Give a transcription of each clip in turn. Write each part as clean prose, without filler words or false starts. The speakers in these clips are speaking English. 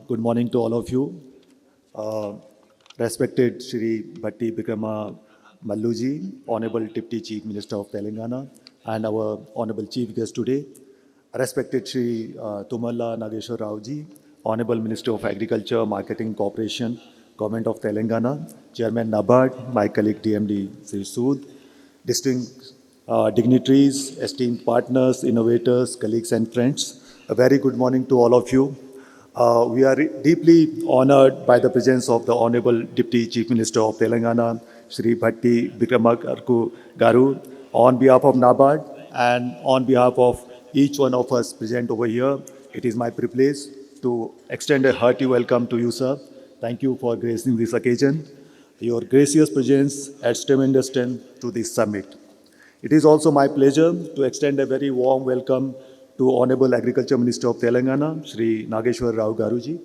Good morning to all of you. Uh, Respected Shri Bhatti Mallu, Honorable Deputy Chief Minister of Telangana, and our Honorable Chief Guest today, respected Shri Tummala Nageswara, Honorable Minister of Agriculture, Marketing Corporation, Government of Telangana, Chairman NABARD, my colleague DMD Shri Sood, distinguished dignitaries, esteemed partners, innovators, colleagues and friends, a very good morning to all of you. We are deeply honored by the presence of the Honorable Deputy Chief Minister of Telangana, Shri Bhatti Vikramarka Garu, on behalf of NABARD and on behalf of each one of us present over here. It is my privilege to extend a hearty welcome to you, sir. Thank you for gracing this occasion. Your gracious presence adds tremendous strength to this summit. It is also my pleasure to extend a very warm welcome to Honorable Agriculture Minister of Telangana, Shri Nageswara Garuji.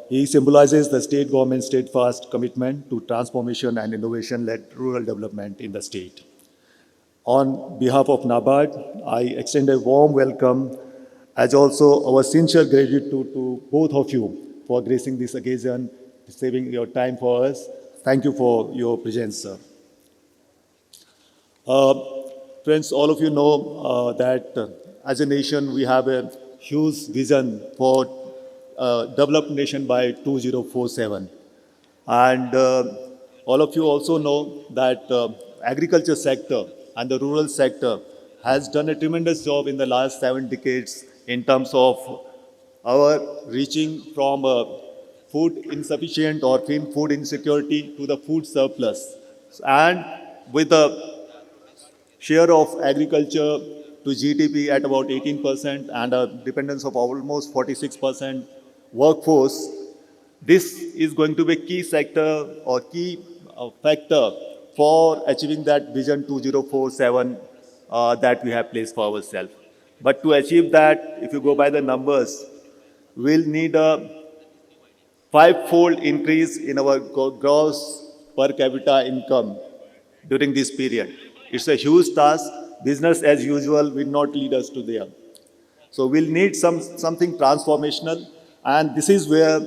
He symbolizes the state government's steadfast commitment to transformation and innovation-led rural development in the state. On behalf of NABARD, I extend a warm welcome as also our sincere gratitude to both of you for gracing this occasion, saving your time for us. Thank you for your presence, sir. Friends, all of you know that as a nation, we have a huge vision for developed nation by 2047. And all of you also know that agriculture sector and the rural sector has done a tremendous job in the last 7 decades in terms of our reaching from food insufficient or food insecurity to the food surplus. And with the share of agriculture to GDP at about 18% and a dependence of almost 46% workforce, this is going to be a key sector or key factor for achieving that Vision 2047 that we have placed for ourselves. But to achieve that, if you go by the numbers, we'll need a 5-fold increase in our gross per capita income during this period. It's a huge task. Business as usual will not lead us to there. So we'll need something transformational. And this is where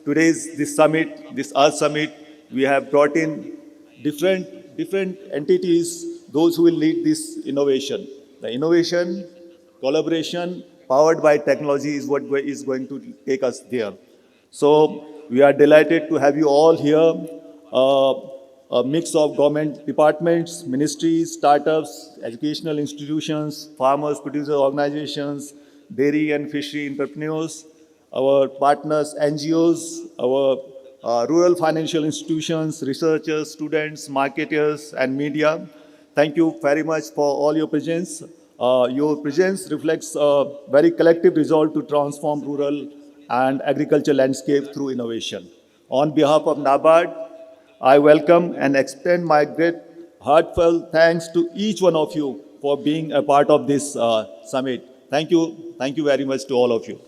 this summit, this Earth Summit, we have brought in different entities, those who will lead this innovation. The innovation, collaboration, powered by technology is what is going to take us there. So we are delighted to have you all here. A mix of government departments, ministries, startups, educational institutions, farmers, producer organizations, dairy and fishery entrepreneurs, our partners, NGOs, our rural financial institutions, researchers, students, marketers, and media. Thank you very much for all your presence. Your presence reflects a very collective resolve to transform rural and agriculture landscape through innovation. On behalf of NABARD, I welcome and extend my great heartfelt thanks to each one of you for being a part of this summit. Thank you. Thank you very much to all of you.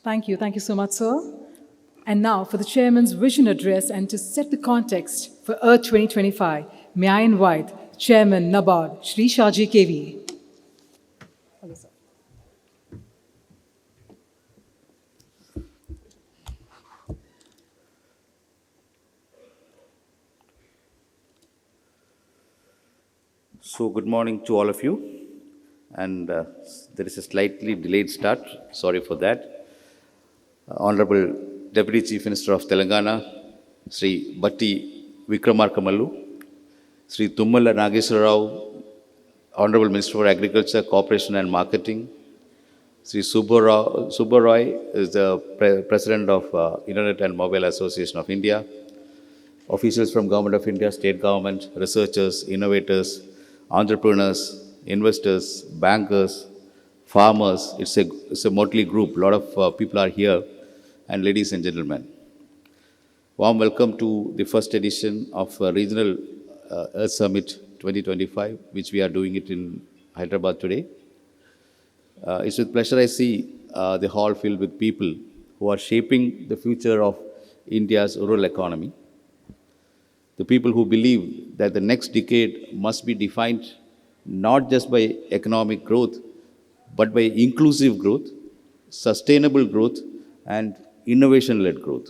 Thank you. Thank you so much, sir. And now for the chairman's vision address and to set the context for Earth 2025, may I invite Chairman NABARD, Shri Shaji KV. So good morning to all of you, and there is a slightly delayed start, sorry for that. Honorable Deputy Chief Minister of Telangana, Shri Bhatti Vikramarka Mallu, Shri Tummala Nageswara, Honorable Minister for Agriculture, Cooperation and Marketing, Shri Subbaroy is the President of Internet and Mobile Association of India, officials from Government of India, State Government, researchers, innovators, entrepreneurs, investors, bankers, farmers. It's a motley group. A lot of people are here. And ladies and gentlemen, warm welcome to the first edition of Regional Earth Summit 2025, which we are doing it in Hyderabad today. It's with pleasure I see the hall filled with people who are shaping the future of India's rural economy. The people who believe that the next decade must be defined not just by economic growth, but by inclusive growth, sustainable growth, and innovation-led growth.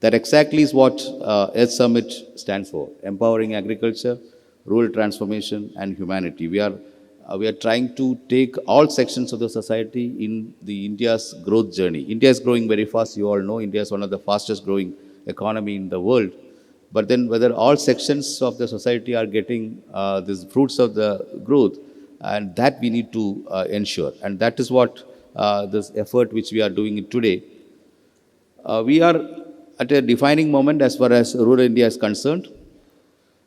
That exactly is what Earth Summit stands for: empowering agriculture, rural transformation, and humanity. We are trying to take all sections of the society in the India's growth journey. India is growing very fast. You all know India is one of the fastest growing economy in the world. But then whether all sections of the society are getting these fruits of the growth, and that we need to ensure. And that is what this effort which we are doing it today. We are at a defining moment as far as rural India is concerned.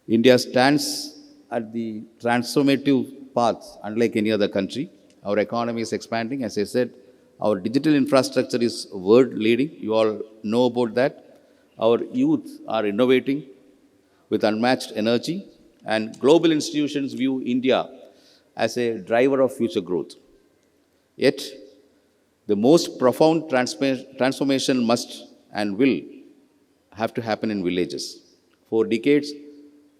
India stands at the transformative path, unlike any other country. Our economy is expanding. As I said, our digital infrastructure is world leading. You all know about that. Our youth are innovating with unmatched energy, and global institutions view India as a driver of future growth. Yet, the most profound transformation must and will have to happen in villages. For decades,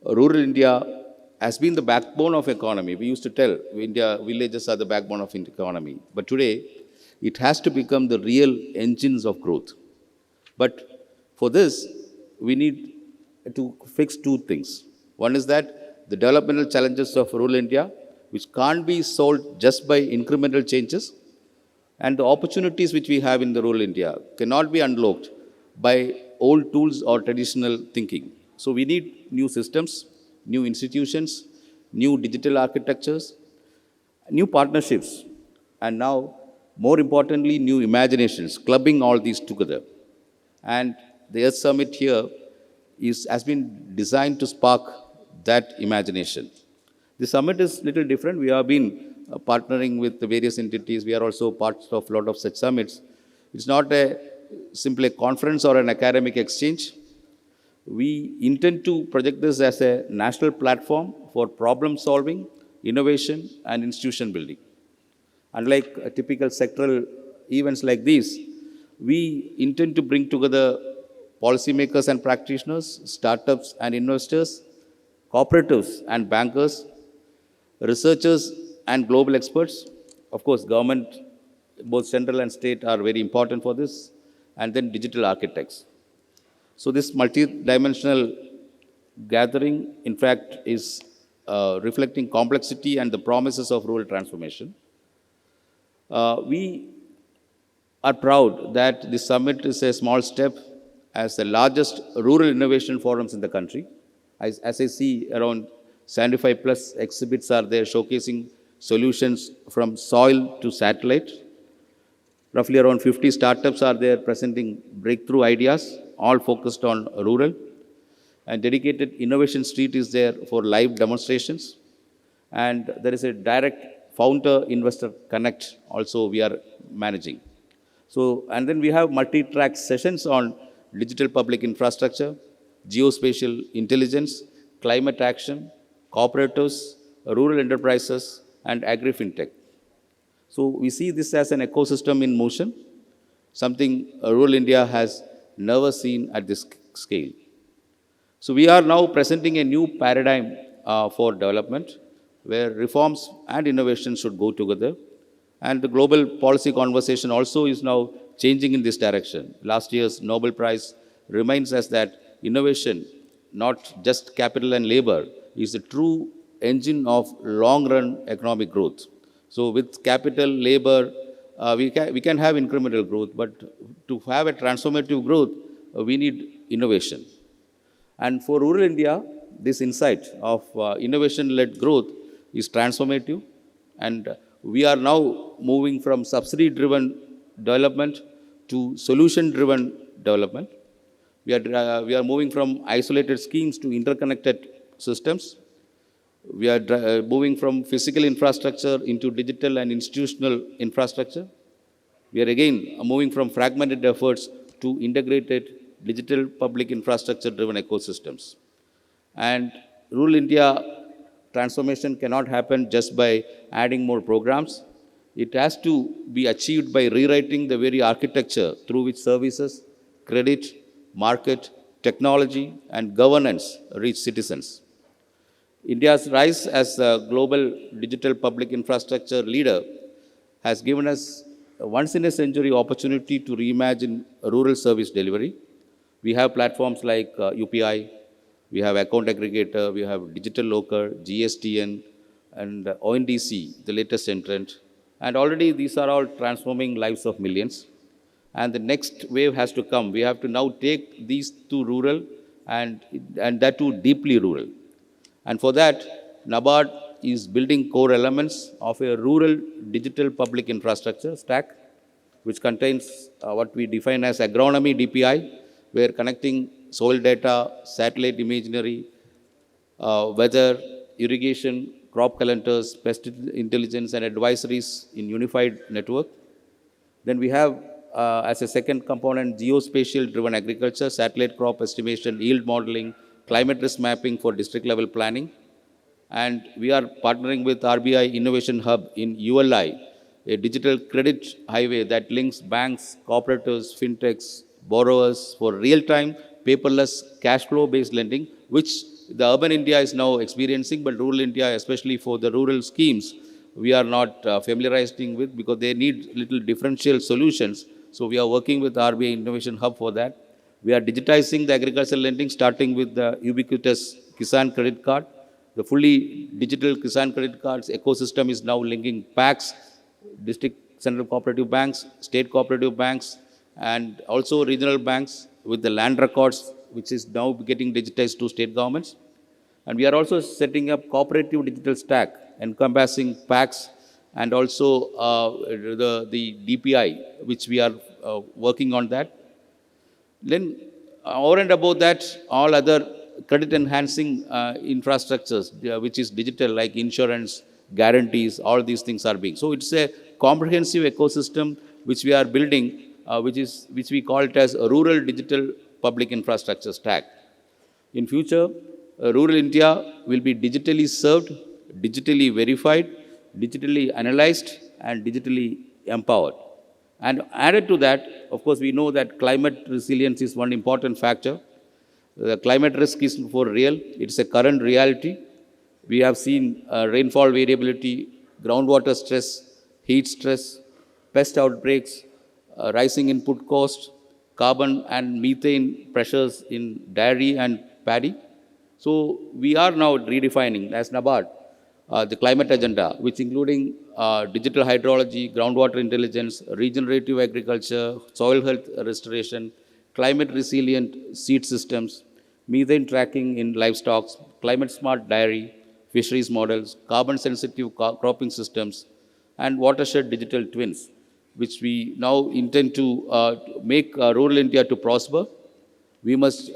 rural India has been the backbone of economy. We used to tell India villages are the backbone of economy. But today, it has to become the real engines of growth. But for this, we need to fix two things. One is that the developmental challenges of rural India, which can't be solved just by incremental changes, and the opportunities which we have in the rural India cannot be unlocked by old tools or traditional thinking. So we need new systems, new institutions, new digital architectures, new partnerships, and now, more importantly, new imaginations, clubbing all these together. And the Earth Summit here has been designed to spark that imagination. The summit is a little different. We have been partnering with the various entities. We are also parts of a lot of such summits. It's not simply a conference or an academic exchange. We intend to project this as a national platform for problem solving, innovation, and institution building. Unlike typical sectoral events like these, we intend to bring together policymakers and practitioners, startups and investors, cooperatives and bankers, researchers and global experts. Of course, government, both central and state, are very important for this, and then digital architects. So this multi-dimensional gathering, in fact, is reflecting complexity and the promises of rural transformation. We are proud that this summit is a small step as the largest rural innovation forums in the country. As I see, around 75 plus exhibits are there showcasing solutions from soil to satellite. Roughly around 50 startups are there presenting breakthrough ideas, all focused on rural. And dedicated innovation street is there for live demonstrations. And there is a direct founder investor connect also we are managing. So, and then we have multi-track sessions on digital public infrastructure, geospatial intelligence, climate action, cooperatives, rural enterprises, and agri-fintech. So we see this as an ecosystem in motion, something rural India has never seen at this scale. So we are now presenting a new paradigm for development, where reforms and innovation should go together. And the global policy conversation also is now changing in this direction. Last year's Nobel Prize reminds us that innovation, not just capital and labor, is the true engine of long-run economic growth. So with capital, labor, we can have incremental growth, but to have a transformative growth, we need innovation. And for rural India, this insight of innovation-led growth is transformative, and we are now moving from subsidy-driven development to solution-driven development. We are moving from isolated schemes to interconnected systems. We are moving from physical infrastructure into digital and institutional infrastructure. We are again moving from fragmented efforts to integrated digital public infrastructure-driven ecosystems. And rural India transformation cannot happen just by adding more programs. It has to be achieved by rewriting the very architecture through which services, credit, market, technology, and governance reach citizens. India's rise as a global digital public infrastructure leader has given us a once in a century opportunity to reimagine rural service delivery. We have platforms like UPI, we have account aggregator, we have digital locker, GSTN, and ONDC, the latest entrant. And already these are all transforming lives of millions. And the next wave has to come. We have to now take these to rural and that too deeply rural. And for that, NABARD is building core elements of a rural digital public infrastructure stack, which contains what we define as agronomy DPI, where connecting soil data, satellite imagery, weather, irrigation, crop calendars, pest intelligence, and advisories in unified network. Then we have, as a second component, geospatial-driven agriculture, satellite crop estimation, yield modeling, climate risk mapping for district-level planning. And we are partnering with RBI Innovation Hub in ULI, a digital credit highway that links banks, cooperatives, fintechs, borrowers for real-time, paperless, cash flow-based lending, which the urban India is now experiencing, but rural India, especially for the rural schemes, we are not familiarizing with because they need little differential solutions. So we are working with RBI Innovation Hub for that. We are digitizing the agricultural lending, starting with the ubiquitous Kisan credit card. The fully digital Kisan credit cards ecosystem is now linking PACs, district central cooperative banks, state cooperative banks, and also regional banks with the land records, which is now getting digitized to state governments. And we are also setting up cooperative digital stack encompassing PACs and also the DPI, which we are working on that. Then over and above that, all other credit enhancing infrastructures, which is digital, like insurance, guarantees, all these things are being. So it's a comprehensive ecosystem which we are building, which we call it as a rural digital public infrastructure stack. In future, rural India will be digitally served, digitally verified, digitally analyzed, and digitally empowered. And added to that, of course, we know that climate resilience is one important factor. The climate risk is for real. It's a current reality. We have seen rainfall variability, groundwater stress, heat stress, pest outbreaks, rising input costs, carbon and methane pressures in dairy and paddy. So we are now redefining as NABARD the climate agenda, which including digital hydrology, groundwater intelligence, regenerative agriculture, soil health restoration, climate resilient seed systems, methane tracking in livestock, climate smart dairy, fisheries models, carbon sensitive cropping systems, and watershed digital twins, which we now intend to make rural India to prosper. We must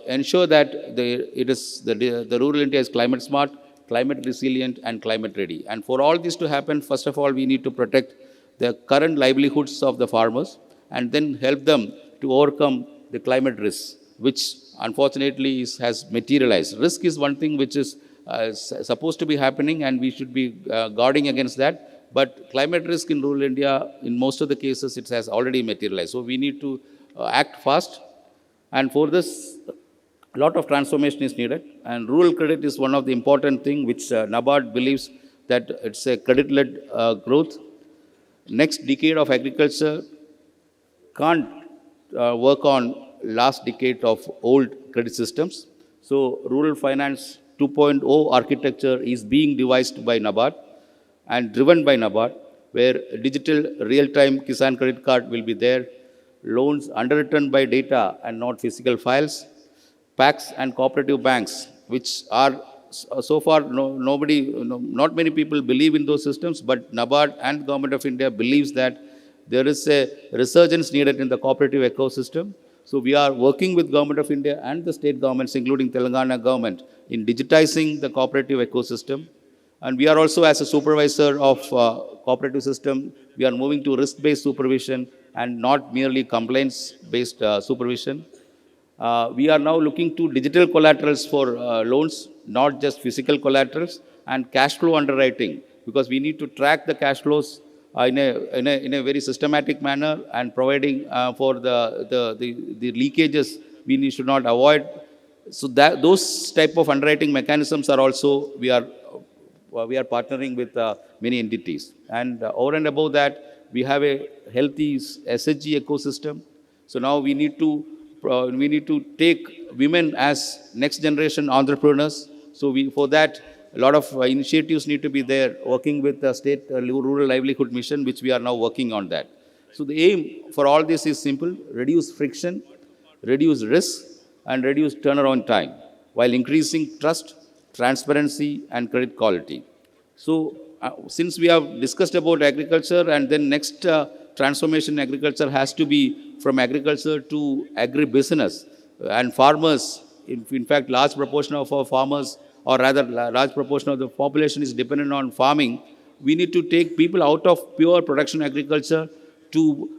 ensure that the rural India is climate smart, climate resilient, and climate ready. And for all this to happen, first of all, we need to protect the current livelihoods of the farmers and then help them to overcome the climate risks, which unfortunately has materialized. Risk is one thing which is supposed to be happening, and we should be guarding against that. But climate risk in rural India, in most of the cases, it has already materialized. So we need to act fast. And for this, a lot of transformation is needed. And rural credit is one of the important things which NABARD believes that it's a credit-led growth. Next decade of agriculture can't work on last decade of old credit systems. So rural finance 2.0 architecture is being devised by NABARD and driven by NABARD, where digital real-time Kisan credit card will be there, loans underwritten by data and not physical files, PACs and cooperative banks, which are so far not many people believe in those systems, but NABARD and Government of India believes that there is a resurgence needed in the cooperative ecosystem. So we are working with Government of India and the state governments, including Telangana government, in digitizing the cooperative ecosystem. And we are also, as a supervisor of cooperative system, we are moving to risk-based supervision and not merely complaints-based supervision. We are now looking to digital collaterals for loans, not just physical collaterals, and cash flow underwriting, because we need to track the cash flows in a very systematic manner and providing for the leakages. We should not avoid So that those type of underwriting mechanisms are also, we are partnering with many entities. And over and above that, we have a healthy SHG ecosystem. So now we need to take women as next generation entrepreneurs. So for that, a lot of initiatives need to be there, working with the state rural livelihood mission, which we are now working on that. So the aim for all this is simple: reduce friction, reduce risk, and reduce turnaround time, while increasing trust, transparency, and credit quality. So, since we have discussed about agriculture, and then next transformation in agriculture has to be from agriculture to agribusiness, and farmers. In fact, large proportion of our farmers, or rather, large proportion of the population is dependent on farming. We need to take people out of pure production agriculture to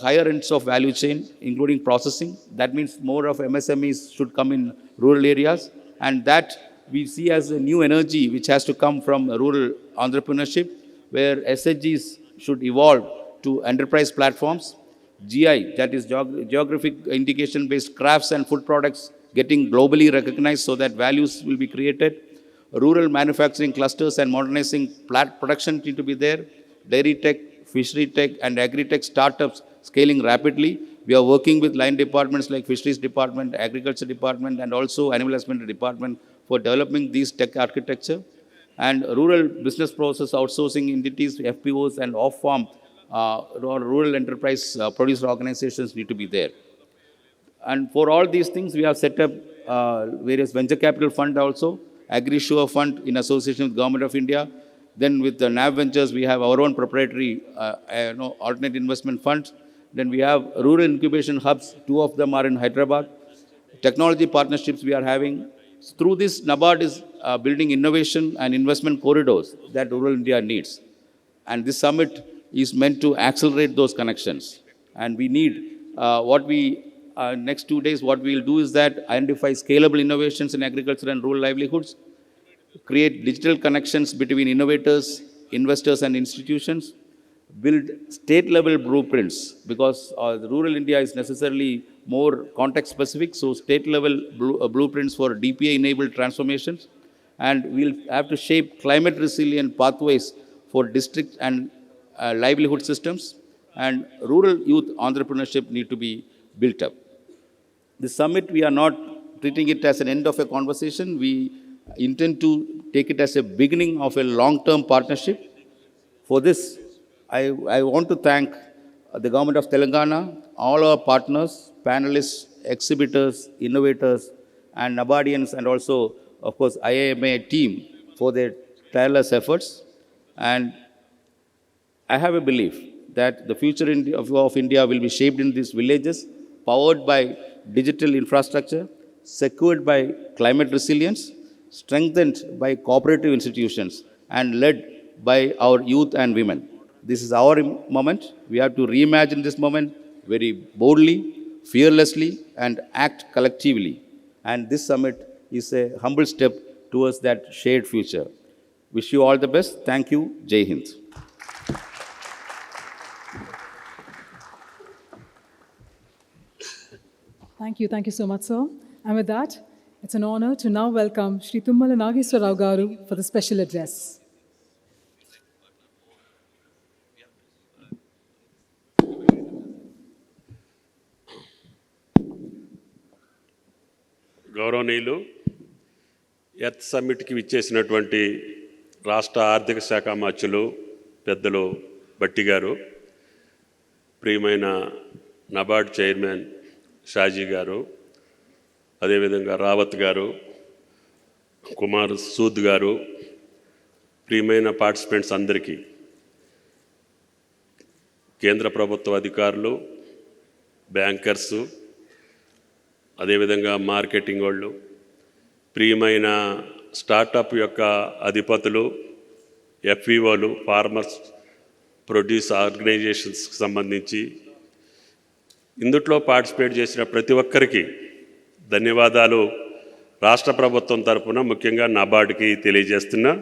higher ends of value chain, including processing. That means more of MSMEs should come in rural areas, and that we see as a new energy which has to come from rural entrepreneurship, where SHGs should evolve to enterprise platforms, GI, that is geographic indication-based crafts and food products, getting globally recognized so that values will be created. Rural manufacturing clusters and modernizing production need to be there. Dairy tech, fishery tech, and agri-tech startups scaling rapidly. We are working with line departments like Fisheries Department, Agriculture Department, and also Animal Husbandry Department for developing these tech architecture. And rural business process outsourcing entities, FPOs, and off-farm rural enterprise producer organizations need to be there. And for all these things, we have set up various venture capital fund also, Agri-Sure Fund in association with Government of India. Then with the NAB Ventures, we have our own proprietary alternate investment funds. Then we have rural incubation hubs. 2 of them are in Hyderabad. Technology partnerships we are having. Through this, NABARD is building innovation and investment corridors that rural India needs. And this summit is meant to accelerate those connections. And we need next 2 days, what we will do is that identify scalable innovations in agriculture and rural livelihoods, create digital connections between innovators, investors, and institutions, build state-level blueprints, because the rural India is necessarily more context-specific, so state-level blueprints for DPA-enabled transformations, and we'll have to shape climate-resilient pathways for district and livelihood systems, and rural youth entrepreneurship need to be built up. The summit, we are not treating it as an end of a conversation. We intend to take it as a beginning of a long-term partnership. For this, I want to thank the Government of Telangana, all our partners, panelists, exhibitors, innovators, and NABARDians, and also, of course, IIMA team for their tireless efforts. And I have a belief that the future of India will be shaped in these villages, powered by digital infrastructure, secured by climate resilience, strengthened by cooperative institutions, and led by our youth and women. This is our moment. We have to reimagine this moment very boldly, fearlessly, and act collectively. And this summit is a humble step towards that shared future. Wish you all the best. Thank you. Jai Hind. Thank you so much, sir. And with that, it's an honor to now welcome Shri Tummala Nageswara Garu for the special address. గౌరవనీయులు earth సమ్మిట్కి విచ్చేసినటువంటి రాష్ట్ర ఆర్థిక శాఖ మంత్రులు పెద్దలు భట్టి గారు, ప్రియమైన NABARD chairman Shaji గారు, అదేవిధంగా రావత్ గారు, కుమార్, సూద్ గారు, ప్రియమైన పార్టిసిపెంట్స్ అందరికీ, కేంద్ర ప్రభుత్వ అధికారులు, బ్యాంకర్సు, అదేవిధంగా మార్కెటింగ్ వాళ్ళు, ప్రియమైన స్టార్టప్ యొక్క అధిపతులు, ఎఫ్ఈఓలు, ఫార్మర్స్ ప్రొడ్యూస్ ఆర్గనైజేషన్స్కి సంబంధించి ఇందుట్లో పార్టిసిపేట్ చేసిన ప్రతి ఒక్కరికి ధన్యవాదాలు రాష్ట్ర ప్రభుత్వం తరఫున ముఖ్యంగా నబార్డ్కి తెలియజేస్తున్నా.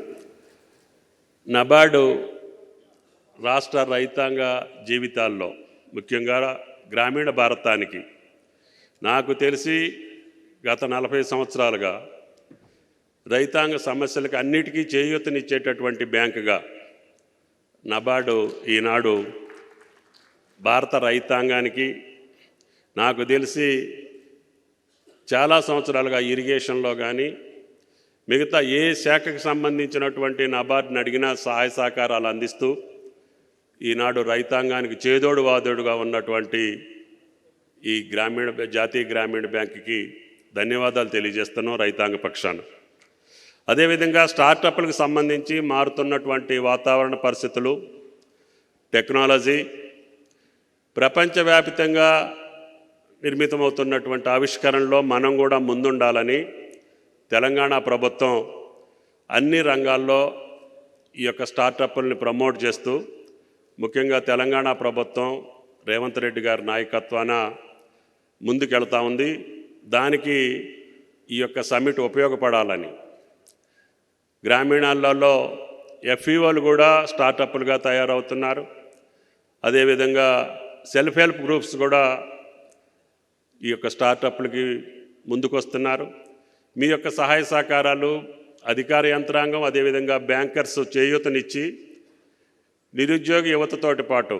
నబార్డు రాష్ట్ర రైతాంగ జీవితాల్లో, ముఖ్యంగా గ్రామీణ భారతానికి నాకు తెలిసి గత 40 సంవత్సరాలుగా రైతాంగ సమస్యలకు అన్నిటికీ చేయూతనిచ్చేటటువంటి బ్యాంకుగా నబార్డు ఈనాడు భారత రైతాంగానికి నాకు తెలిసి చాలా సంవత్సరాలుగా ఇరిగేషన్లో కానీ మిగతా ఏ శాఖకు సంబంధించినటువంటి నబార్డుని అడిగినా సహాయ సహకారాలు అందిస్తూ ఈనాడు రైతాంగానికి చేదోడు వాదోడుగా ఉన్నటువంటి ఈ జాతీయ గ్రామీణ బ్యాంకుకి ధన్యవాదాలు తెలియజేస్తున్నాం రైతాంగ పక్షాన. అదేవిధంగా స్టార్టప్లకు సంబంధించి మారుతున్నటువంటి వాతావరణ పరిస్థితులు, టెక్నాలజీ, ప్రపంచవ్యాప్తంగా నిర్మితమవుతున్నటువంటి ఆవిష్కరణలో మనం కూడా ముందుండాలని తెలంగాణ ప్రభుత్వం అన్ని రంగాల్లో ఈ యొక్క స్టార్టప్లని ప్రమోట్ చేస్తూ, ముఖ్యంగా తెలంగాణ ప్రభుత్వం రేవంత్ రెడ్డి గారి నాయకత్వాన ముందుకెళ్తా ఉంది. దానికి ఈ యొక్క సమ్మిట్ ఉపయోగపడాలని గ్రామీణాలలో ఎఫ్ఈఓలు కూడా స్టార్టప్లుగా తయారవుతున్నారు. అదేవిధంగా సెల్ఫ్ హెల్ప్ గ్రూప్స్ కూడా ఈ యొక్క స్టార్టప్లకి ముందుకొస్తున్నారు. మీ యొక్క సహాయ సహకారాలు, అధికార యంత్రాంగం, అదేవిధంగా బ్యాంకర్స్ చేయూతనిచ్చి నిరుద్యోగ యువతతోటి పాటు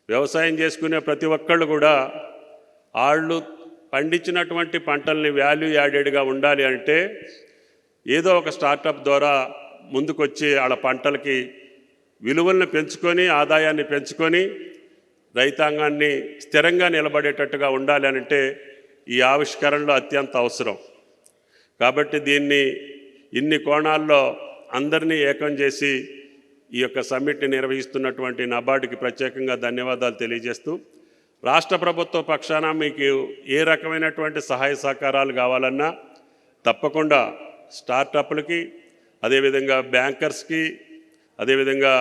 వ్యవసాయం చేసుకునే ప్రతి ఒక్కళ్ళు కూడా వాళ్ళు పండించినటువంటి పంటల్ని వాల్యూ యాడెడ్గా ఉండాలి అంటే ఏదో ఒక స్టార్టప్ ద్వారా ముందుకొచ్చి వాళ్ళ పంటలకి విలువలను పెంచుకొని, ఆదాయాన్ని పెంచుకొని రైతాంగాన్ని స్థిరంగా నిలబడేటట్టుగా ఉండాలి అంటే ఈ ఆవిష్కరణలు అత్యంత అవసరం. కాబట్టి దీన్ని ఇన్ని కోణాల్లో అందరినీ ఏకం చేసి ఈ యొక్క సమ్మిట్ని నిర్వహిస్తున్నటువంటి నబార్డుకి ప్రత్యేకంగా ధన్యవాదాలు తెలియజేస్తూ, రాష్ట్ర ప్రభుత్వ పక్షాన మీకు ఏ రకమైనటువంటి సహాయ సహకారాలు కావాలన్నా తప్పకుండా స్టార్టప్లకి, అదేవిధంగా బ్యాంకర్స్కి, అదేవిధంగా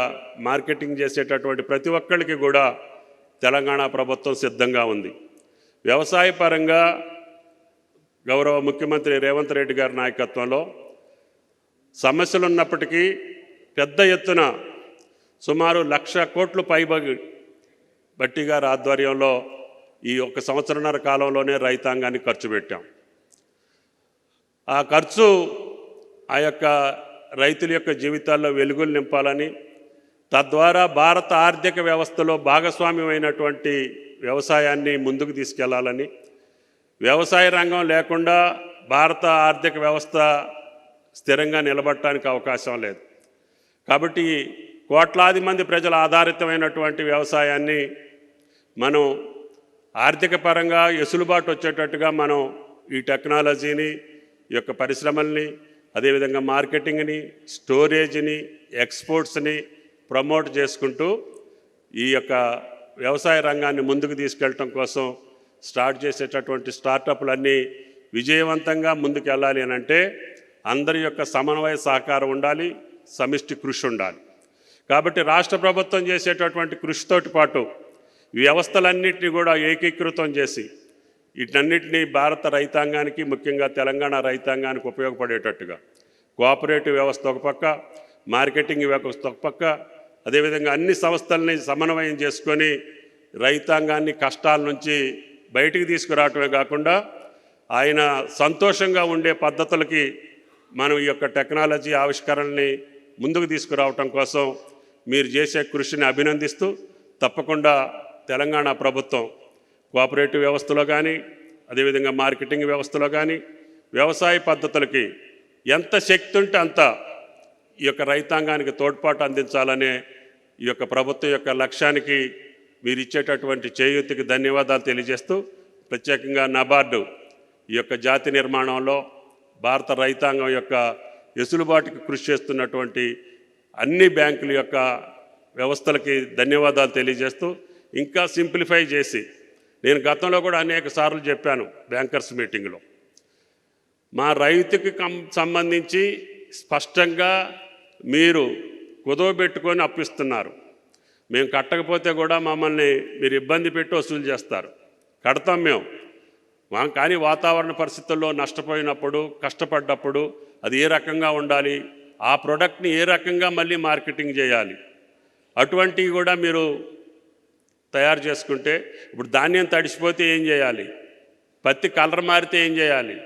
మార్కెటింగ్ చేసేటటువంటి ప్రతి ఒక్కరికి కూడా తెలంగాణ ప్రభుత్వం సిద్ధంగా ఉంది. వ్యవసాయ పరంగా గౌరవ ముఖ్యమంత్రి రేవంత్ రెడ్డి గారి నాయకత్వంలో సమస్యలు ఉన్నప్పటికీ పెద్ద ఎత్తున సుమారు 1,00,000 కోట్లు భట్టి గారి ఆధ్వర్యంలో ఈ 1 సంవత్సరన్నర కాలంలోనే రైతాంగాన్ని ఖర్చు పెట్టాం. ఆ ఖర్చు ఆ యొక్క రైతుల యొక్క జీవితాల్లో వెలుగులు నింపాలని, తద్వారా భారత ఆర్థిక వ్యవస్థలో భాగస్వామ్యమైనటువంటి వ్యవసాయాన్ని ముందుకు తీసుకెళ్లాలని, వ్యవసాయ రంగం లేకుండా భారత ఆర్థిక వ్యవస్థ స్థిరంగా నిలబడటానికి అవకాశం లేదు. కాబట్టి కోట్లాది మంది ప్రజల ఆధారితమైనటువంటి వ్యవసాయాన్ని మనం ఆర్థిక పరంగా వెసులుబాటు వచ్చేటట్టుగా మనం ఈ టెక్నాలజీని, ఈ యొక్క పరిశ్రమల్ని, అదేవిధంగా మార్కెటింగ్ని, స్టోరేజ్ని, ఎక్స్పోర్ట్స్ని ప్రమోట్ చేసుకుంటూ ఈ యొక్క వ్యవసాయ రంగాన్ని ముందుకు తీసుకెళ్ళటం కోసం స్టార్ట్ చేసేటటువంటి స్టార్టప్లన్నీ విజయవంతంగా ముందుకు వెళ్ళాలి అని అంటే అందరి యొక్క సమన్వయ సహకారం ఉండాలి, సమిష్టి కృషి ఉండాలి. కాబట్టి రాష్ట్ర ప్రభుత్వం చేసేటటువంటి కృషితోటి పాటు వ్యవస్థలన్నింటినీ కూడా ఏకీకృతం చేసి వీటన్నిటినీ భారత రైతాంగానికి, ముఖ్యంగా తెలంగాణ రైతాంగానికి ఉపయోగపడేటట్టుగా కోఆపరేటివ్ వ్యవస్థ ఒక పక్క, మార్కెటింగ్ వ్యవస్థ ఒక పక్క, అదేవిధంగా అన్ని సంస్థల్ని సమన్వయం చేసుకొని రైతాంగాన్ని కష్టాల నుంచి బయటికి తీసుకురావటమే కాకుండా ఆయన సంతోషంగా ఉండే పద్ధతులకి మనం ఈ యొక్క టెక్నాలజీ ఆవిష్కరణల్ని ముందుకు తీసుకురావటం కోసం మీరు చేసే కృషిని అభినందిస్తూ, తప్పకుండా తెలంగాణ ప్రభుత్వం కోఆపరేటివ్ వ్యవస్థలో కానీ, అదేవిధంగా మార్కెటింగ్ వ్యవస్థలో కానీ వ్యవసాయ పద్ధతులకి ఎంత శక్తి ఉంటే అంత ఈ యొక్క రైతాంగానికి తోడ్పాటు అందించాలనే ఈ యొక్క ప్రభుత్వం యొక్క లక్ష్యానికి మీరు ఇచ్చేటటువంటి చేయూతికి ధన్యవాదాలు తెలియజేస్తూ, ప్రత్యేకంగా నబార్డు ఈ యొక్క జాతి నిర్మాణంలో భారత రైతాంగం యొక్క వెసులుబాటుకి కృషి చేస్తున్నటువంటి అన్ని బ్యాంకుల యొక్క వ్యవస్థలకి ధన్యవాదాలు తెలియజేస్తూ, ఇంకా సింప్లిఫై చేసి, నేను గతంలో కూడా అనేక సార్లు చెప్పాను బ్యాంకర్స్ మీటింగ్లో, మా రైతుకి సంబంధించి స్పష్టంగా మీరు కుదవబెట్టుకొని అప్పిస్తున్నారు, మేము కట్టకపోతే కూడా మమ్మల్ని మీరు ఇబ్బంది పెట్టి వసూలు చేస్తారు, కడతాం మేము. కానీ వాతావరణ పరిస్థితుల్లో నష్టపోయినప్పుడు, కష్టపడ్డప్పుడు అది ఏ రకంగా ఉండాలి, ఆ ప్రోడక్ట్ని ఏ రకంగా మళ్ళీ మార్కెటింగ్ చేయాలి, అటువంటివి కూడా మీరు తయారు చేసుకుంటే, ఇప్పుడు ధాన్యం తడిసిపోతే ఏం చేయాలి, పత్తి కలర్ మారితే ఏం చేయాలి,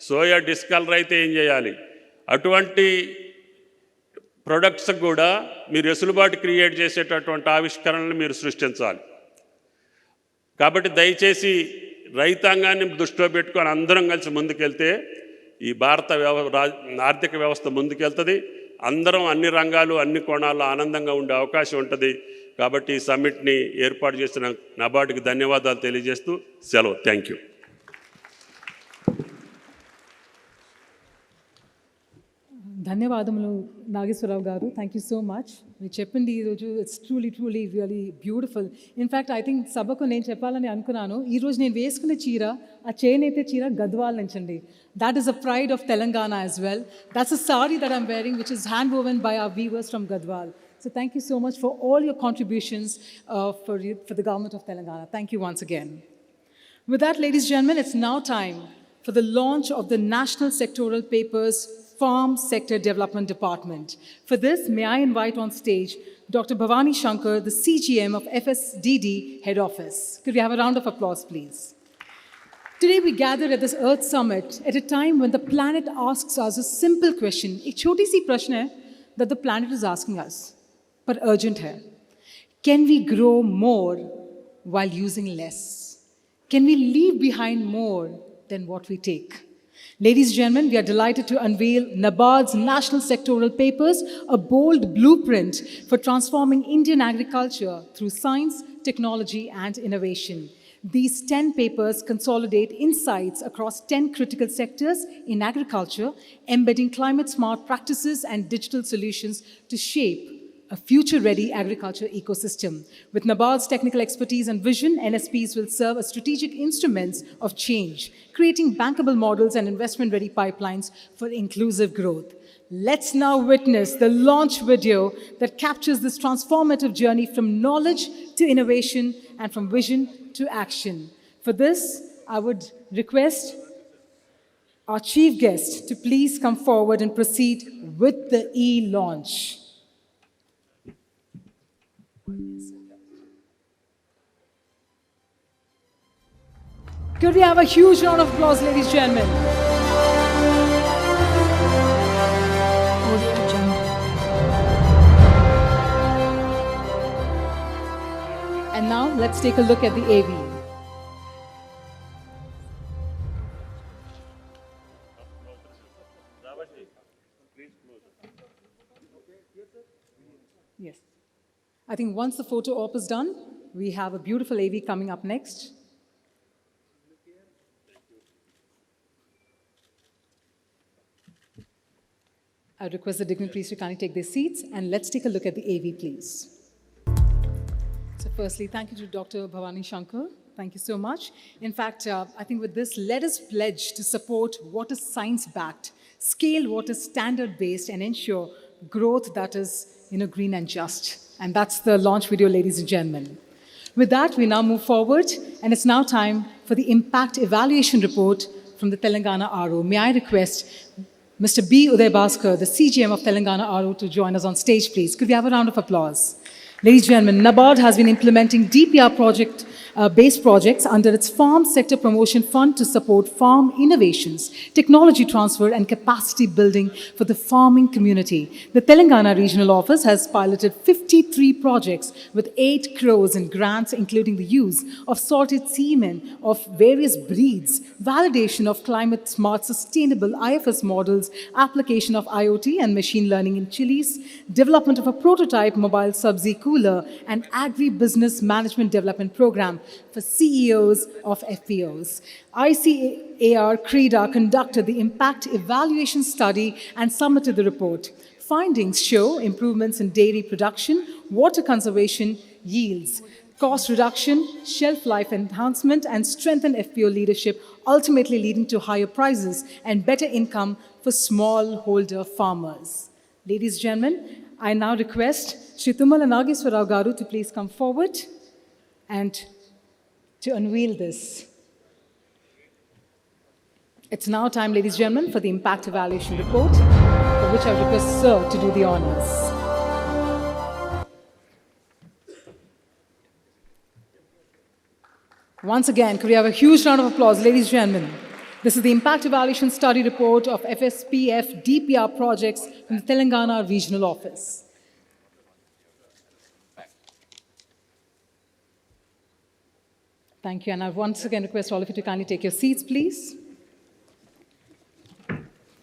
సోయా డిస్కలర్ అయితే ఏం చేయాలి, అటువంటి ప్రొడక్ట్స్ కూడా మీరు వెసులుబాటు క్రియేట్ చేసేటటువంటి ఆవిష్కరణలు మీరు సృష్టించాలి. కాబట్టి దయచేసి రైతాంగాన్ని దృష్టిలో పెట్టుకొని అందరం కలిసి ముందుకెళ్తే ఈ భారత ఆర్థిక వ్యవస్థ ముందుకెళ్తుంది. అందరం అన్ని రంగాలు అన్ని కోణాల్లో ఆనందంగా ఉండే అవకాశం ఉంటుంది. కాబట్టి ఈ సమ్మిట్ని ఏర్పాటు చేసిన నబార్డుకి ధన్యవాదాలు తెలియజేస్తూ సెలవు. Thank you. ధన్యవాదములు నాగేశ్వరరావు గారు. Thank you so much. మీరు చెప్పింది ఈరోజు it's truly really beautiful. In fact I think సభకు నేను చెప్పాలని అనుకున్నాను, ఈరోజు నేను వేసుకునే చీర, ఆ చేనేత చీర గద్వాల్ నుంచి అండి. That is a pride of Telangana as well. That's a sorry that I'm wearing which is hand woven by our weavers from Gadwal. So thank you so much for all your contributions for the government of Telangana. Thank you once again. With that, ladies and gentlemen, it's now time for the launch of the National Sectoral Papers Farm Sector Development Department. For this, may I invite on stage Dr. Bhavani Shankar, the CGM of FSDD Head Office. Could we have a round of applause, please? Today we gather at this Earth Summit at a time when the planet asks us a simple question. एक छोटी सी प्रश्न है that the planet is asking us, but urgent है. Can we grow more while using less? Can we leave behind more than what we take? Ladies and gentlemen, we are delighted to unveil NABARD's National Sectoral Papers, a bold blueprint for transforming Indian agriculture through science, technology, and innovation. These 10 papers consolidate insights across 10 critical sectors in agriculture, embedding climate-smart practices and digital solutions to shape a future-ready agriculture ecosystem. With NABARD's technical expertise and vision, NSPs will serve as strategic instruments of change, creating bankable models and investment-ready pipelines for inclusive growth. Let's now witness the launch video that captures this transformative journey from knowledge to innovation and from vision to action. For this, I would request our chief guest to please come forward and proceed with the e-launch. Could we have a huge round of applause, ladies and gentlemen? And now let's take a look at the AV. Yes. I think once the photo op is done, we have a beautiful AV coming up next. I request the dignitaries to kindly take their seats, and let's take a look at the AV, please. So firstly, thank you to Dr. Bhavani Shankar. Thank you so much. In fact, I think with this, let us pledge to support what is science-backed, scale what is standard-based, and ensure growth that is green and just. And that's the launch video, ladies and gentlemen. With that, we now move forward, and it's now time for the impact evaluation report from the Telangana RO. May I request Mr. B. Uday Bhaskar, the CGM of Telangana RO, to join us on stage, please. Could we have a round of applause? Ladies and gentlemen, NABARD has been implementing DPR based projects under its Farm Sector Promotion Fund to support farm innovations, technology transfer, and capacity building for the farming community. The Telangana Regional Office has piloted 53 projects with 8 crores in grants, including the use of salted semen of various breeds, validation of climate-smart, sustainable IFS models, application of IoT and machine learning in chilies, development of a prototype mobile subsea cooler, and agri-business management development program for CEOs of FPOs. ICAR CREDA conducted the impact evaluation study and submitted the report. Findings show improvements in dairy production, water conservation, yields, cost reduction, shelf life enhancement, and strengthened FPO leadership, ultimately leading to higher prices and better income for smallholder farmers. Ladies and gentlemen, I now request Shri Tummala Nageswara garu to please come forward and to unveil this. It's now time, ladies and gentlemen, for the impact evaluation report, for which I request Sir to do the honors. Once again, could we have a huge round of applause, ladies and gentlemen? This is the Impact Evaluation Study Report of FSPF DPR projects from the Telangana Regional Office. Thank you, and I once again request all of you to kindly take your seats, please.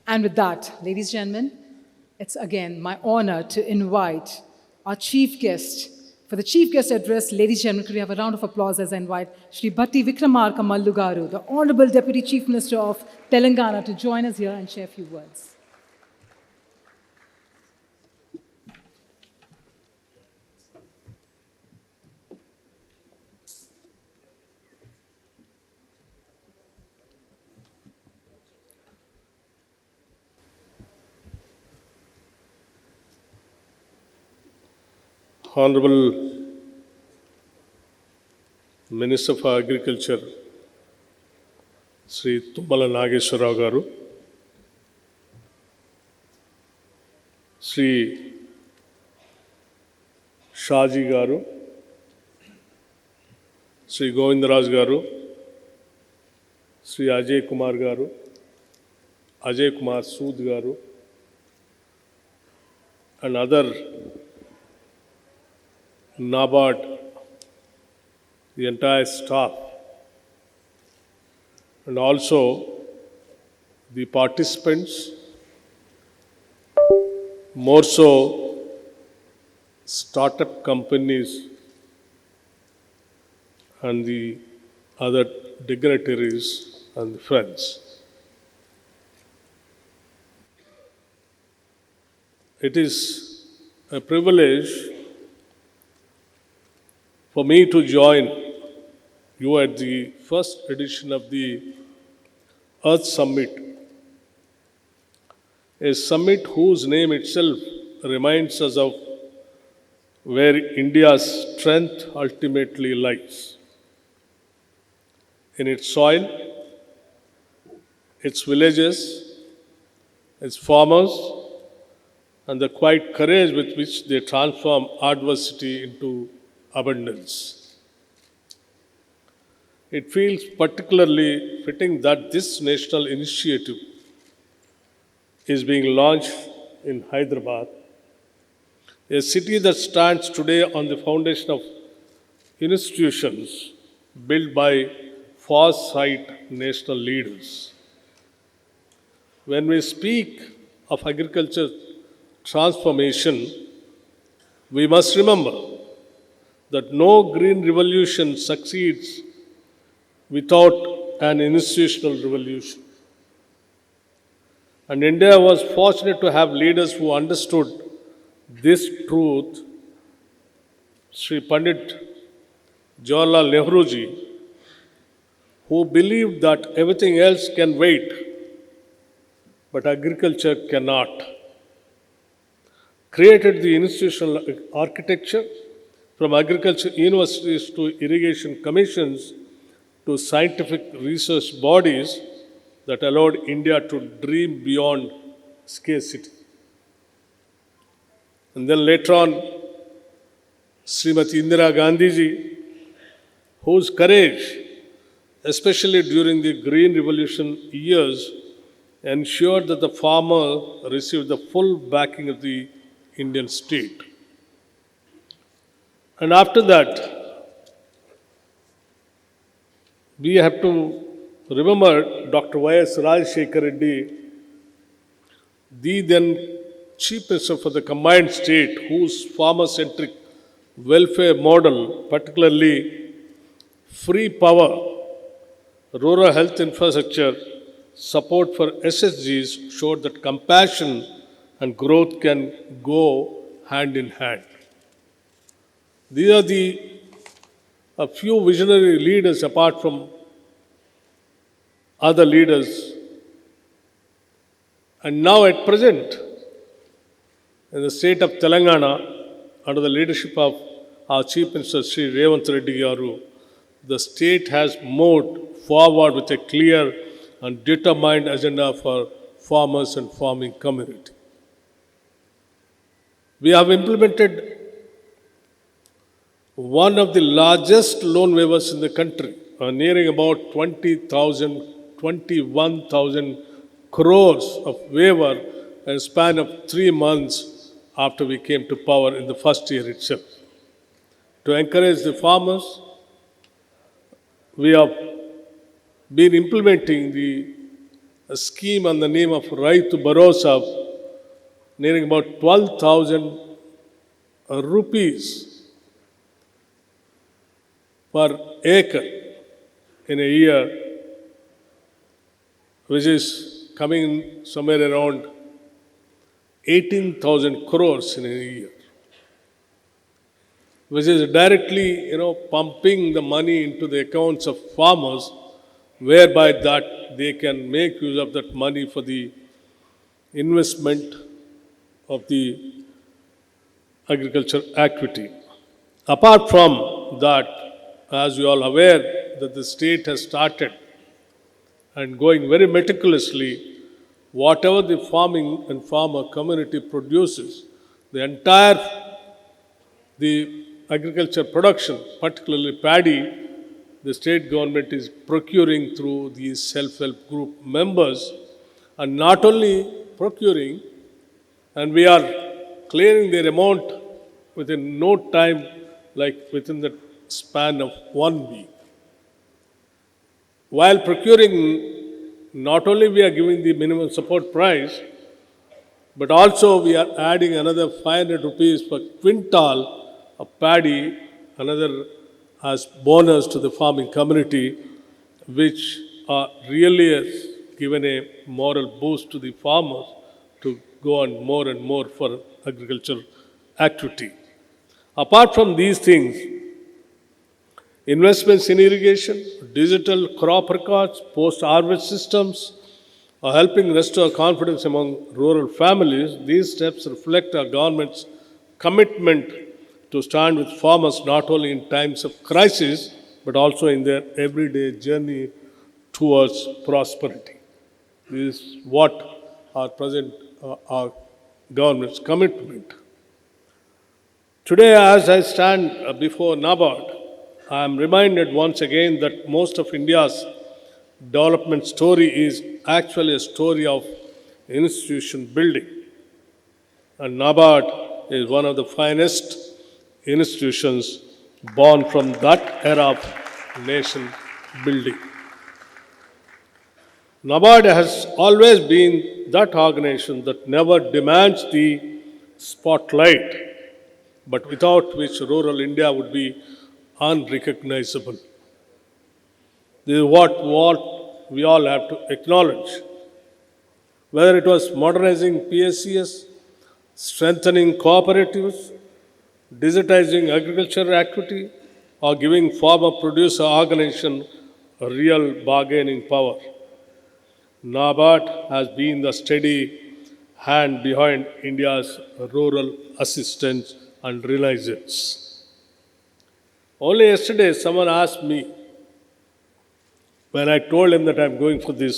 And with that, ladies and gentlemen, it's again my honor to invite our chief guest. For the chief guest address, ladies and gentlemen, could we have a round of applause as I invite Shri Bhatti Vikramarka Mallu Garu, the Honorable Deputy Chief Minister of Telangana, to join us here and share a few words. Honorable Minister for Agriculture, Shri Tummala Nageswara Garu, Shri Shaji Garu, Shri Goverdhan Garu, Shri Ajay Kumar Garu, Ajay Kumar Sood Garu, and other NABARD, the entire staff, and also the participants, more so startup companies and the other dignitaries and friends. It is a privilege for me to join you at the first edition of the Earth Summit, a summit whose name itself reminds us of where India's strength ultimately lies. In its soil, its villages, its farmers, and the quiet courage with which they transform adversity into abundance. It feels particularly fitting that this national initiative is being launched in Hyderabad, a city that stands today on the foundation of institutions built by foresight national leaders. When we speak of agriculture transformation, we must remember that no green revolution succeeds without an institutional revolution. And India was fortunate to have leaders who understood this truth. Sri Pandit Jawaharlal Nehru ji, who believed that everything else can wait, but agriculture cannot, created the institutional architecture from agriculture universities to irrigation commissions to scientific research bodies that allowed India to dream beyond scarcity. And then later on, Srimati Indira Gandhi ji, whose courage, especially during the Green Revolution years, ensured that the farmer received the full backing of the Indian state. And after that, we have to remember Dr. Y.S. Rajshekar Reddy, the then Chief Minister for the combined state, whose farmer-centric welfare model, particularly free power, rural health infrastructure, support for SSGs, showed that compassion and growth can go hand in hand. These are a few visionary leaders apart from other leaders. And now at present, in the state of Telangana, under the leadership of our Chief Minister Shri Rawat Reddy Garu, the state has moved forward with a clear and determined agenda for farmers and farming community. We have implemented one of the largest loan waivers in the country nearing about 20,000, 21,000 crores of waiver in a span of 3 months after we came to power in the first year itself. To encourage the farmers, we have been implementing a scheme on the name of Raitu Bharosa, nearing about 12,000 rupees per acre in a year, which is coming somewhere around 18,000 crores in a year, which is directly, pumping the money into the accounts of farmers, whereby that they can make use of that money for the investment of the agriculture activity. Apart from that, as you all are aware, that the state has started and going very meticulously, whatever the farming and farmer community produces, the agriculture production, particularly paddy, the state government is procuring through these self-help group members, and not only procuring, and we are clearing their amount within no time, like within the span of 1 week. While procuring, not only we are giving the minimum support price, but also we are adding another 500 rupees per quintal of paddy, another as bonus to the farming community, which really has given a moral boost to the farmers to go on more and more for agricultural activity. Apart from these things, investments in irrigation, digital crop records, post-harvest systems are helping restore confidence among rural families. These steps reflect our government's commitment to stand with farmers not only in times of crisis, but also in their everyday journey towards prosperity. This is what our government's commitment. Today, as I stand before NABARD, I am reminded once again that most of India's development story is actually a story of institution building. And NABARD is one of the finest institutions born from that era of nation building. NABARD has always been that organization that never demands the spotlight, but without which rural India would be unrecognizable. This is what we all have to acknowledge. Whether it was modernizing PSCS, strengthening cooperatives, digitizing agricultural activity, or giving farmer producer organization a real bargaining power, NABARD has been the steady hand behind India's rural assistance and renaissance. Only yesterday, someone asked me, when I told him that I'm going for this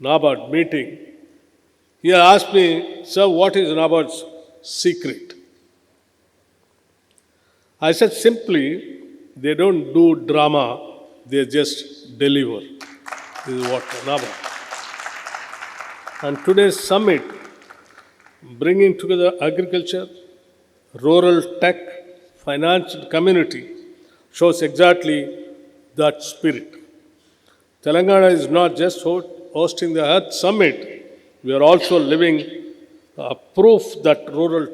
NABARD meeting, he asked me, "Sir, what is NABARD's secret?" I said simply, they don't do drama, they just deliver. This is what NABARD. And today's summit, bringing together agriculture, rural tech, finance and community, shows exactly that spirit. Telangana is not just hosting the Earth Summit, we are also living proof that rural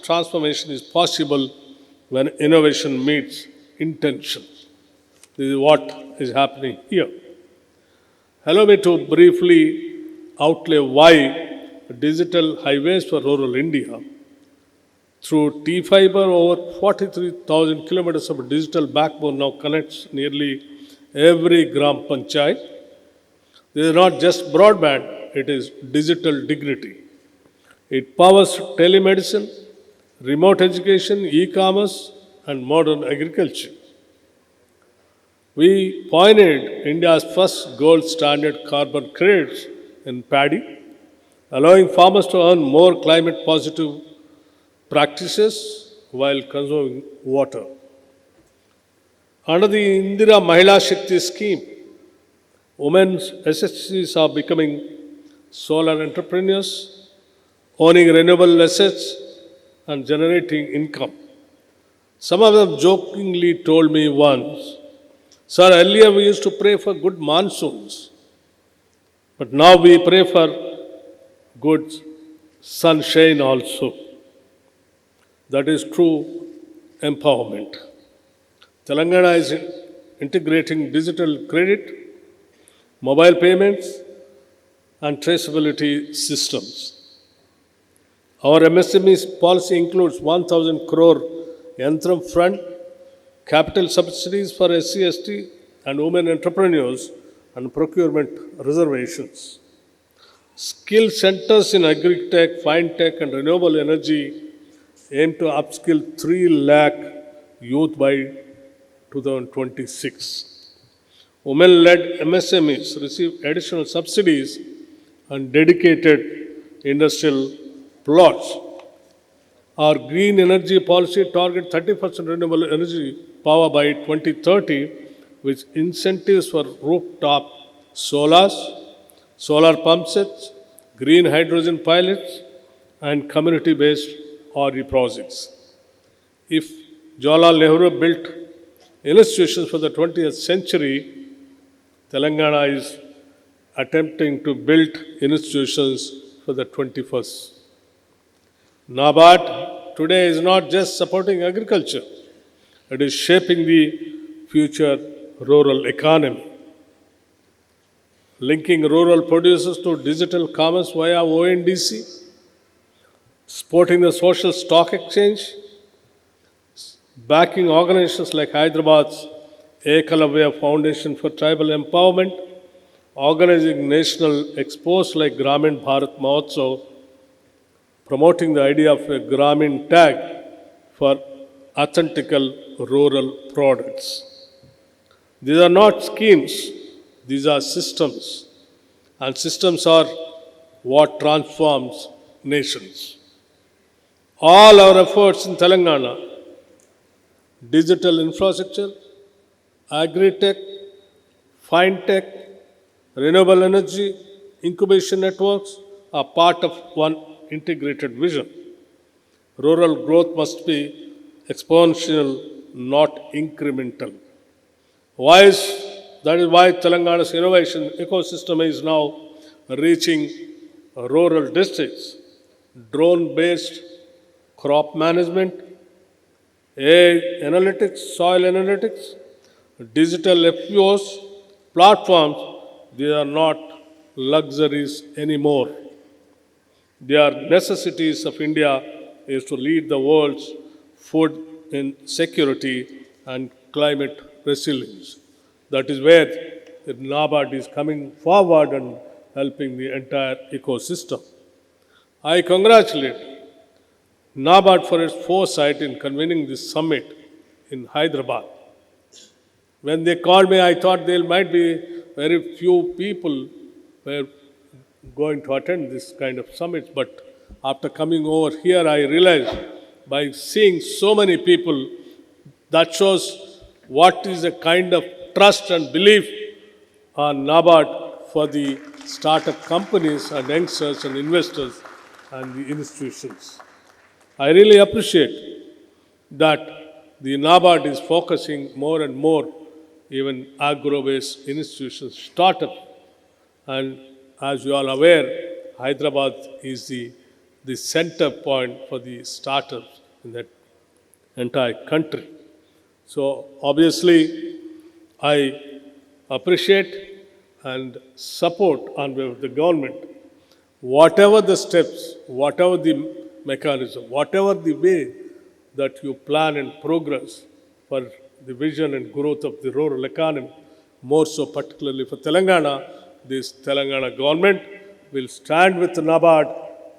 transformation is possible when innovation meets intention. This is what is happening here. Allow me to briefly outlay why digital highways for rural India. Through T-Fiber, over 43,000 kilometers of digital backbone now connects nearly every Gram Panchayat. This is not just broadband, it is digital dignity. It powers telemedicine, remote education, e-commerce, and modern agriculture. We pioneered India's first gold standard carbon credits in paddy, allowing farmers to earn more climate positive practices while conserving water. Under the Indira Mahila Shakti scheme, women's SHCs are becoming solar entrepreneurs, owning renewable assets and generating income. Some of them jokingly told me once, "Sir, earlier we used to pray for good monsoons, but now we pray for good sunshine also." That is true empowerment. Telangana is integrating digital credit, mobile payments, and traceability systems. Our MSME policy includes 1,000 crore Yantram Fund, capital subsidies for SC/ST and women entrepreneurs, and procurement reservations. Skill centers in agri-tech, fine-tech, and renewable energy aim to upskill 3 lakh youth by 2026. Women-led MSMEs receive additional subsidies and dedicated industrial plots. Our green energy policy targets 30% renewable energy power by 2030, with incentives for rooftop solars, solar pump sets, green hydrogen pilots, and community-based RE projects. If Jawaharlal Nehru built institutions for the 20th century, Telangana is attempting to build institutions for the 21st. NABARD today is not just supporting agriculture, it is shaping the future rural economy. Linking rural producers to digital commerce via ONDC, supporting the social stock exchange, backing organizations like Hyderabad's Ekalavya Foundation for Tribal Empowerment, organizing national expos like Gramin Bharat Mahotsav, promoting the idea of a Gramin tag for authentical rural products. These are not schemes, these are systems, and systems are what transforms nations. All our efforts in Telangana, digital infrastructure, agri-tech, fine-tech, renewable energy, incubation networks are part of one integrated vision. Rural growth must be exponential, not incremental. That is why Telangana's innovation ecosystem is now reaching rural districts. Drone-based crop management, AI analytics, soil analytics, digital FPOs, platforms, they are not luxuries anymore. They are necessities of India is to lead the world's food security and climate resilience. That is where the NABARD is coming forward and helping the entire ecosystem. I congratulate NABARD for its foresight in convening this summit in Hyderabad. When they called me, I thought there might be very few people were going to attend this kind of summits, but after coming over here, I realized by seeing so many people, that shows what is a kind of trust and belief on NABARD for the startup companies and youngsters and investors and the institutions. I really appreciate that the NABARD is focusing more and more, even agro-based institutions, startups, and as you are aware, Hyderabad is the center point for the startups in that entire country. So obviously, I appreciate and support on behalf of the government, whatever the steps, whatever the mechanism, whatever the way that you plan and progress for the vision and growth of the rural economy, more so particularly for Telangana, this Telangana government will stand with NABARD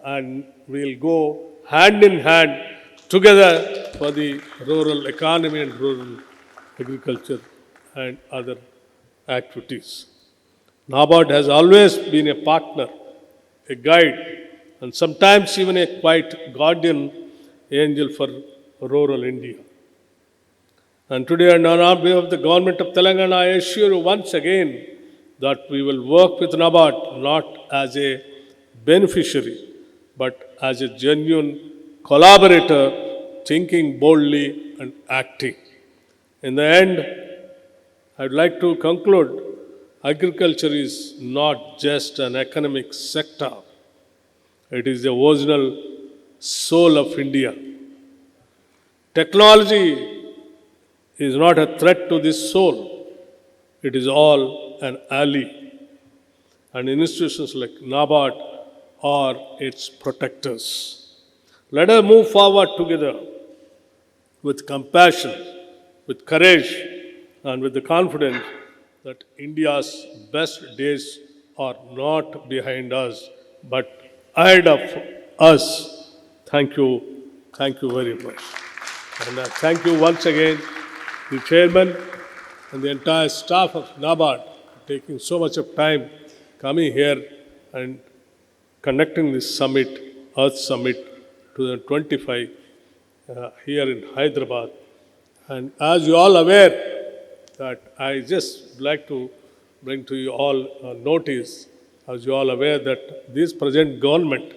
and will go hand in hand together for the rural economy and rural agriculture and other activities. NABARD has always been a partner, a guide, and sometimes even a quiet guardian angel for rural India. And today, and on behalf of the government of Telangana, I assure you once again that we will work with NABARD not as a beneficiary, but as a genuine collaborator, thinking boldly and acting. In the end, I'd like to conclude, agriculture is not just an economic sector. It is the original soul of India. Technology is not a threat to this soul. It is all an ally. And institutions like NABARD are its protectors. Let us move forward together with compassion, with courage, and with the confidence that India's best days are not behind us, but ahead of us. Thank you. Thank you very much. And thank you once again, the chairman and the entire staff of NABARD for taking so much of time coming here and conducting this summit, Earth Summit 2025 here in Hyderabad. And as you all aware, that I just like to bring to you all notice, as you all aware, that this present government,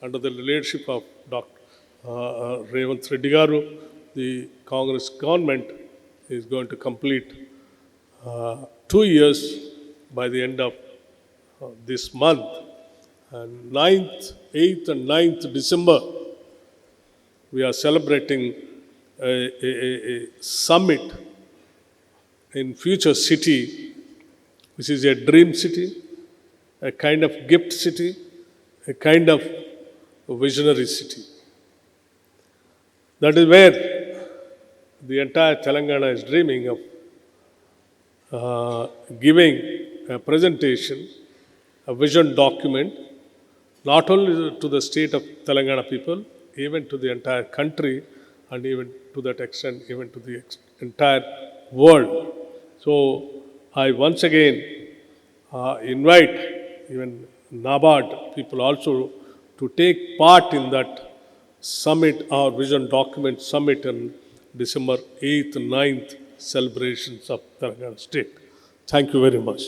under the leadership of Dr. Revant Reddy Garu, the Congress government is going to complete 2 years by the end of this month. And 9th, 8th and 9th December, we are celebrating a summit in future city, which is a dream city, a kind of gift city, a kind of visionary city. That is where the entire Telangana is dreaming of giving a presentation, a vision document, not only to the state of Telangana people, even to the entire country, and even to that extent, even to the entire world. So I once again invite even NABARD people also to take part in that summit, our vision document summit on December 8th and 9th celebrations of Telangana state. Thank you very much.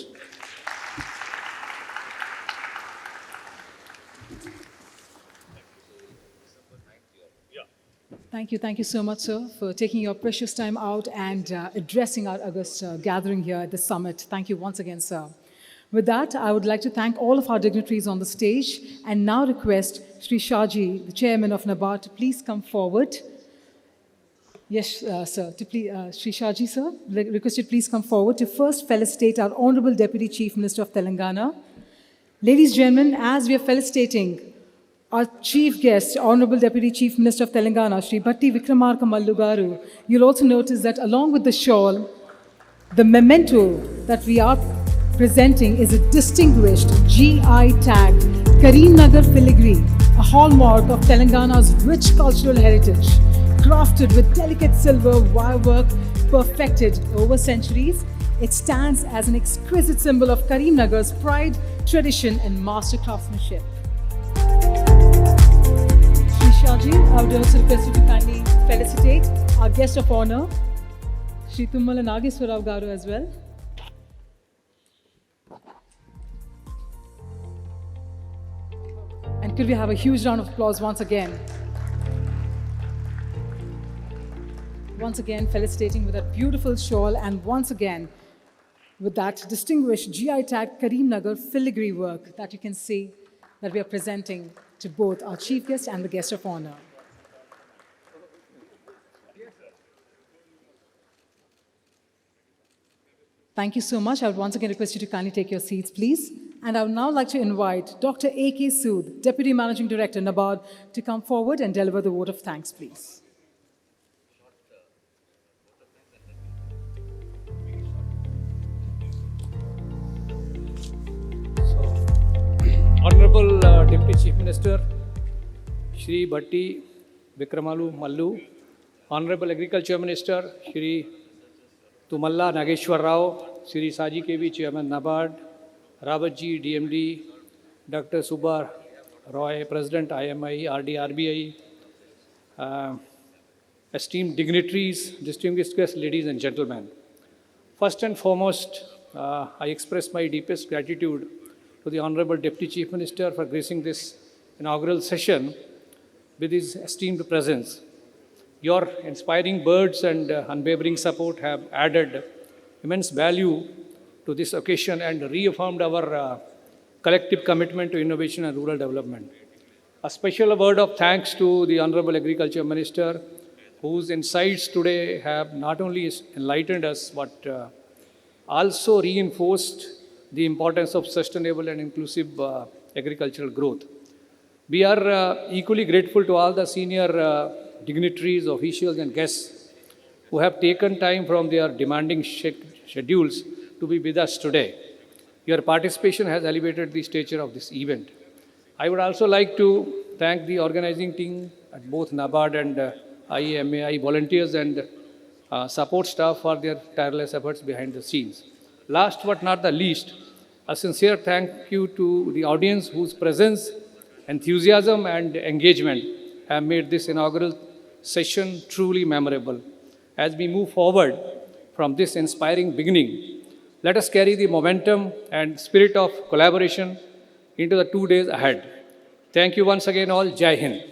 Thank you so much, sir, for taking your precious time out and addressing our August gathering here at the summit. Thank you once again, sir. With that, I would like to thank all of our dignitaries on the stage and now request Shri Shaji, the chairman of NABARD, to please come forward. Yes, sir. Shri Shaji, sir, request you to please come forward to first felicitate our Honorable Deputy Chief Minister of Telangana. Ladies and gentlemen, as we are felicitating our chief guest, Honorable Deputy Chief Minister of Telangana, Shri Bhatti Vikramarka Mallu Garu, you'll also notice that along with the shawl, the memento that we are presenting is a distinguished GI tag, Karimnagar filigree, a hallmark of Telangana's rich cultural heritage, crafted with delicate silver wirework perfected over centuries. It stands as an exquisite symbol of Karimnagar's pride, tradition and master craftsmanship. Shri Shaji, I would also request you to kindly felicitate our guest of honor, Shri Tummala Nageswara Garu as well. And could we have a huge round of applause once again? Once again, felicitating with that beautiful shawl and once again with that distinguished GI tag Karimnagar filigree work that you can see that we are presenting to both our chief guest and the guest of honor. Thank you so much. I would once again request you to kindly take your seats, please. And I would now like to invite Dr. A.K. Sood, Deputy Managing Director, NABARD, to come forward and deliver the vote of thanks, please. Honorable Deputy Chief Minister, Shri Bhatti Mallu, Honorable Agriculture Minister, Shri Tummala Nageswara, Shri Shaji KV, Chairman NABARD, Rawat ji, DMD, Dr. Subbar Roy, President IMI, RD, RBI, esteemed dignitaries, distinguished guests, ladies and gentlemen. First and foremost, I express my deepest gratitude to the Honorable Deputy Chief Minister for gracing this inaugural session with his esteemed presence. Your inspiring words and unwavering support have added immense value to this occasion and reaffirmed our collective commitment to innovation and rural development. A special word of thanks to the Honorable Agriculture Minister, whose insights today have not only enlightened us but also reinforced the importance of sustainable and inclusive agricultural growth. We are equally grateful to all the senior dignitaries, officials, and guests who have taken time from their demanding schedules to be with us today. Your participation has elevated the stature of this event. I would also like to thank the organizing team at both NABARD and IMAI volunteers and support staff for their tireless efforts behind the scenes. Last but not the least, a sincere thank you to the audience whose presence, enthusiasm, and engagement have made this inaugural session truly memorable. As we move forward from this inspiring beginning, let us carry the momentum and spirit of collaboration into the 2 days ahead. Thank you once again all. Jai Hind.